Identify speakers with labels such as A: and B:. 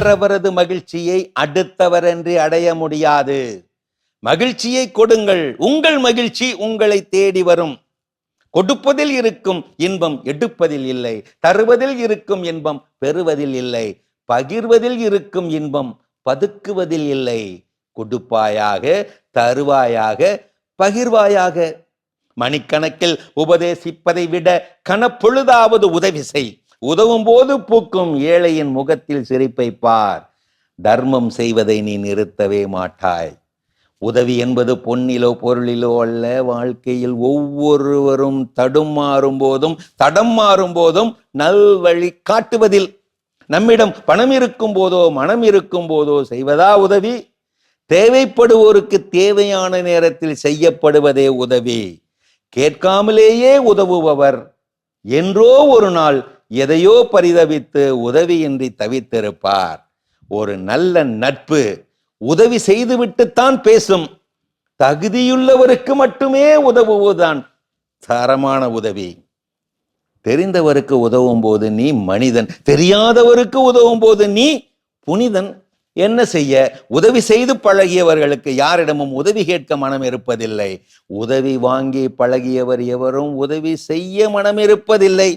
A: மற்றவரது மகிழ்ச்சியை அடுத்தவரென்று அடைய முடியாது. மகிழ்ச்சியை கொடுங்கள். உங்கள் மகிழ்ச்சி உங்களை தேடி வரும். கொடுப்பதில் இருக்கும் இன்பம் எடுப்பதில் இல்லை. தருவதில் இருக்கும் இன்பம் பெறுவதில் இல்லை. பகிர்வதில் இருக்கும் இன்பம் பதுக்குவதில் இல்லை. கொடுப்பாயாக, தருவாயாக, பகிர்வாயாக. மணிக்கணக்கில் உபதேசிப்பதை விட கணப்பொழுதாவது உதவி செய். உதவும் போது பூக்கும் ஏழையின் முகத்தில் சிரிப்பை பார். தர்மம் செய்வதை நீ நிறுத்தவே மாட்டாய். உதவி என்பது பொன்னிலோ பொருளிலோ அல்ல. வாழ்க்கையில் ஒவ்வொருவரும் தடம் மாறும் போதும் நல்வழி காட்டுவதில். நம்மிடம் பணம் இருக்கும் போதோ மனம் இருக்கும் போதோ செய்வதா உதவி? தேவைப்படுவோருக்கு தேவையான நேரத்தில் செய்யப்படுவதே உதவி. கேட்காமலேயே உதவுபவர் என்றோ ஒரு நாள் எதையோ பரிதவித்து உதவியின்றி தவித்திருப்பார். ஒரு நல்ல நட்பு உதவி செய்துவிட்டுத்தான் பேசும். தகுதியுள்ளவருக்கு மட்டுமே உதவுவதுதான் தரமான உதவி. தெரிந்தவருக்கு உதவும் போது நீ மனிதன், தெரியாதவருக்கு உதவும் போது நீ புனிதன். என்ன செய்ய? உதவி செய்து பழகியவர்களுக்கு யாரிடமும் உதவி கேட்க மனம் இருப்பதில்லை. உதவி வாங்கி பழகியவர் எவரும் உதவி செய்ய மனம் இருப்பதில்லை.